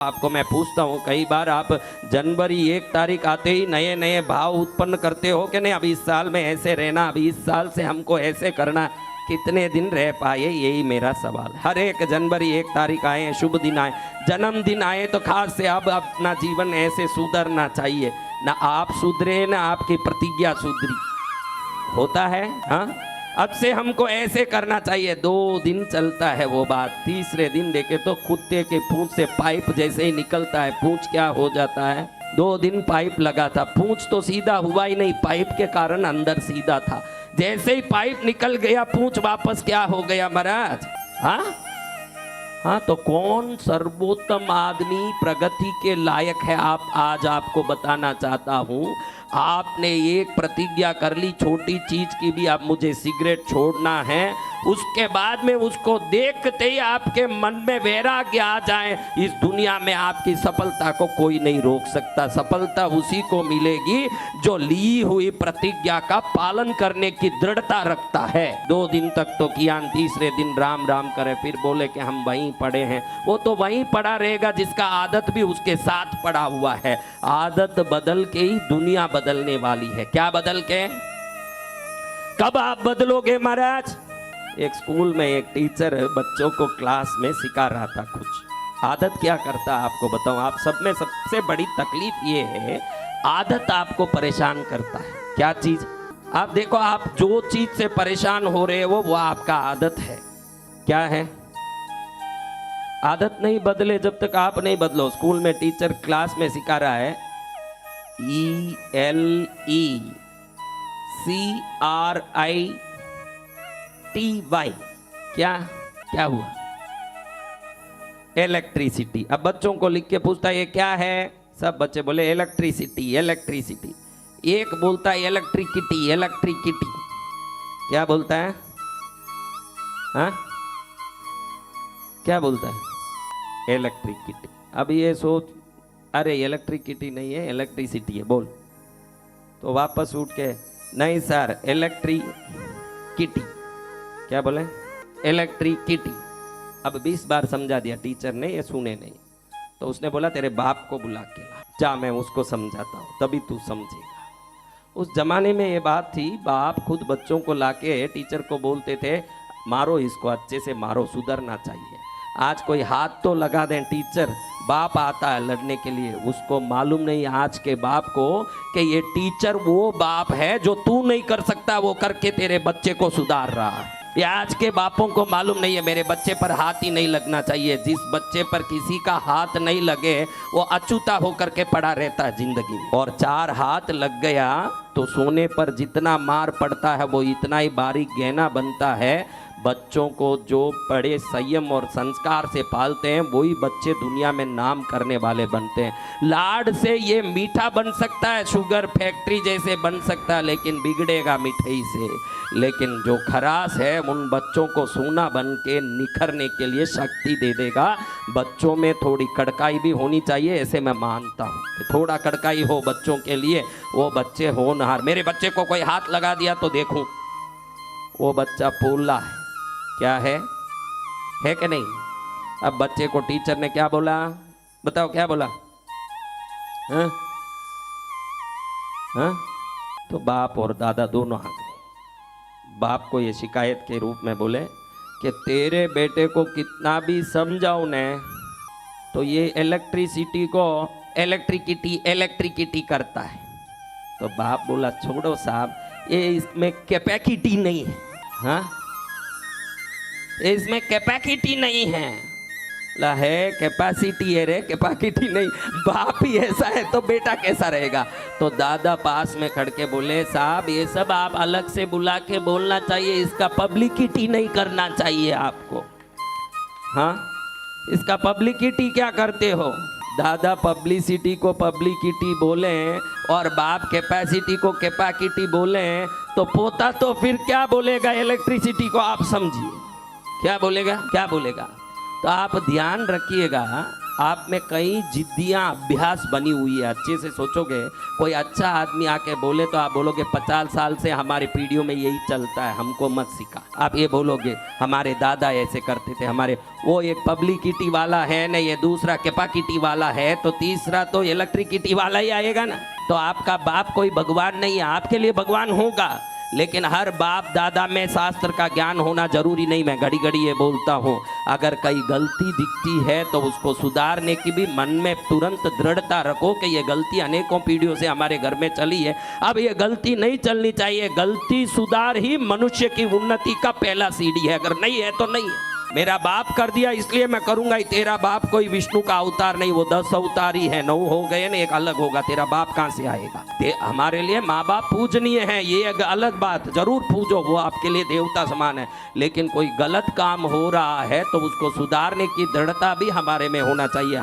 आपको मैं पूछता हूँ, कई बार आप जनवरी 1 तारीख आते ही नए नए भाव उत्पन्न करते हो कि नहीं, अब इस साल में ऐसे रहना, अब इस साल से हमको ऐसे करना। कितने दिन रह पाए, यही मेरा सवाल। हर एक जनवरी 1 तारीख आए, शुभ दिन आए, जन्मदिन आए तो खास से अब अपना जीवन ऐसे सुधरना चाहिए। ना आप सुधरे ना आपकी प्रतिज्ञा सुधरी, होता है। हाँ, अब से हमको ऐसे करना चाहिए। 2 दिन चलता है वो बात, तीसरे दिन देखे तो कुत्ते के पूंछ से पाइप जैसे ही निकलता है, पूंछ क्या हो जाता है। 2 दिन पाइप लगा था, पूंछ तो सीधा हुआ ही नहीं, पाइप के कारण अंदर सीधा था। जैसे ही पाइप निकल गया, पूंछ वापस क्या हो गया महाराज। हाँ, तो कौन सर्वोत्तम आदमी प्रगति के लायक है, आप आज आपको बताना चाहता हूँ। आपने एक प्रतिज्ञा कर ली छोटी चीज की भी, आप मुझे सिगरेट छोड़ना है, उसके बाद में उसको देखते ही आपके मन में वैराग्य आ जाए, इस दुनिया में आपकी सफलता को कोई नहीं रोक सकता। सफलता उसी को मिलेगी जो ली हुई प्रतिज्ञा का पालन करने की दृढ़ता रखता है। 2 दिन तक तो किया, तीसरे दिन राम राम करे, फिर बोले कि हम वहीं पड़े हैं। वो तो वहीं पड़ा रहेगा जिसका आदत भी उसके साथ पड़ा हुआ है। आदत बदल के ही दुनिया बदलने वाली है। क्या बदल के? कब आप बदलोगे महाराज? एक स्कूल में एक टीचर बच्चों को क्लास में सिखा रहा था कुछ। आदत क्या करता है आपको बताऊं, आप सब में सबसे बड़ी तकलीफ ये है, आदत आपको परेशान करता है। क्या चीज? आप देखो, आप जो चीज से परेशान हो रहे हो वो आपका आदत है। क्या है? आदत नहीं बदले जब तक आप नहीं बदलो। स्कूल में टीचर क्लास में सिखा रहा है ELECTRITY। क्या हुआ? इलेक्ट्रिसिटी। अब बच्चों को लिख के पूछता है ये क्या है, सब बच्चे बोले इलेक्ट्रिसिटी इलेक्ट्रिसिटी। एक बोलता है इलेक्ट्रिकिटी इलेक्ट्रिकिटी। क्या बोलता है? हाँ, क्या बोलता है? इलेक्ट्रिकिटी। अब ये सोच, अरे इलेक्ट्रिकिटी नहीं है, इलेक्ट्रिसिटी है, बोल। तो वापस उठ के, नहीं सर इलेक्ट्रिकिटी। क्या बोले? इलेक्ट्रिकिटी। अब 20 बार समझा दिया टीचर ने, ये सुने नहीं। तो उसने बोला तेरे बाप को बुला के ला, जा मैं उसको समझाता हूँ तभी तू समझेगा। उस जमाने में ये बात थी, बाप खुद बच्चों को लाके टीचर को बोलते थे मारो इसको, अच्छे से मारो, सुधरना चाहिए। आज कोई हाथ तो लगा दें टीचर, बाप आता है लड़ने के लिए। उसको मालूम नहीं आज के बाप को कि ये टीचर वो बाप है जो तू नहीं कर सकता, वो करके तेरे बच्चे को सुधार रहा है। ये आज के बापों को मालूम नहीं है मेरे बच्चे पर हाथ ही नहीं लगना चाहिए। जिस बच्चे पर किसी का हाथ नहीं लगे वो अछूता होकर के पड़ा रहता है जिंदगी में। और 4 हाथ लग गया तो सोने पर जितना मार पड़ता है वो इतना ही बारीक गहना बनता है। बच्चों को जो बड़े संयम और संस्कार से पालते हैं वही बच्चे दुनिया में नाम करने वाले बनते हैं। लाड से ये मीठा बन सकता है, शुगर फैक्ट्री जैसे बन सकता है, लेकिन बिगड़ेगा मिठाई से। लेकिन जो खरास है उन बच्चों को सोना बन के निखरने के लिए शक्ति दे देगा। बच्चों में थोड़ी कड़काई भी होनी चाहिए, ऐसे मैं मानता हूँ कि थोड़ा कड़काई हो बच्चों के लिए, वो बच्चे होनहार। मेरे बच्चे को कोई हाथ लगा दिया तो देखूं वो बच्चा पोला है। क्या है कि नहीं? अब बच्चे को टीचर ने क्या बोला, बताओ क्या बोला? हाँ? हाँ? तो बाप और दादा दोनों आ गए। बाप को ये शिकायत के रूप में बोले कि तेरे बेटे को कितना भी समझाओ ने तो ये इलेक्ट्रिसिटी को इलेक्ट्रिकिटी इलेक्ट्रिकिटी करता है। तो बाप बोला छोड़ो साहब, ये इसमें कैपेसिटी नहीं है। हाँ, इसमें कैपेसिटी नहीं है। ला है कैपेसिटी है रे, कैपेसिटी नहीं। बाप ही ऐसा है तो बेटा कैसा रहेगा? तो दादा पास में खड़ के बोले साहब ये सब आप अलग से बुला के बोलना चाहिए, इसका पब्लिसिटी नहीं करना चाहिए आपको। हाँ, इसका पब्लिसिटी क्या करते हो? दादा पब्लिसिटी को पब्लिसिटी बोले और बाप कैपेसिटी को कैपेसिटी बोले तो पोता तो फिर क्या बोलेगा इलेक्ट्रिसिटी को? आप समझिए क्या बोलेगा, क्या बोलेगा? तो आप ध्यान रखिएगा, आप में कई जिद्दियां अभ्यास बनी हुई है। अच्छे से सोचोगे, कोई अच्छा आदमी आके बोले तो आप बोलोगे 50 साल से हमारे पीढ़ियों में यही चलता है, हमको मत सिखा। आप ये बोलोगे हमारे दादा ऐसे करते थे, हमारे वो एक पब्लिकिटी वाला है ना, ये दूसरा कैपाकिटी वाला है, तो तीसरा तो इलेक्ट्रिकिटी वाला ही आएगा ना। तो आपका बाप कोई भगवान नहीं है, आपके लिए भगवान होगा, लेकिन हर बाप दादा में शास्त्र का ज्ञान होना जरूरी नहीं। मैं घड़ी घड़ी ये बोलता हूँ, अगर कई गलती दिखती है तो उसको सुधारने की भी मन में तुरंत दृढ़ता रखो कि ये गलती अनेकों पीढ़ियों से हमारे घर में चली है, अब ये गलती नहीं चलनी चाहिए। गलती सुधार ही मनुष्य की उन्नति का पहला सीढ़ी है, अगर नहीं है तो नहीं है। मेरा बाप कर दिया इसलिए मैं करूंगा ही। तेरा बाप कोई विष्णु का अवतार नहीं, वो 10 अवतार ही है, 9 हो गए ना, एक अलग होगा। तेरा बाप कहाँ से आएगा? हमारे लिए माँ बाप पूजनीय है, ये एक अलग बात, जरूर पूजो, वो आपके लिए देवता समान है। लेकिन कोई गलत काम हो रहा है तो उसको सुधारने की दृढ़ता भी हमारे में होना चाहिए।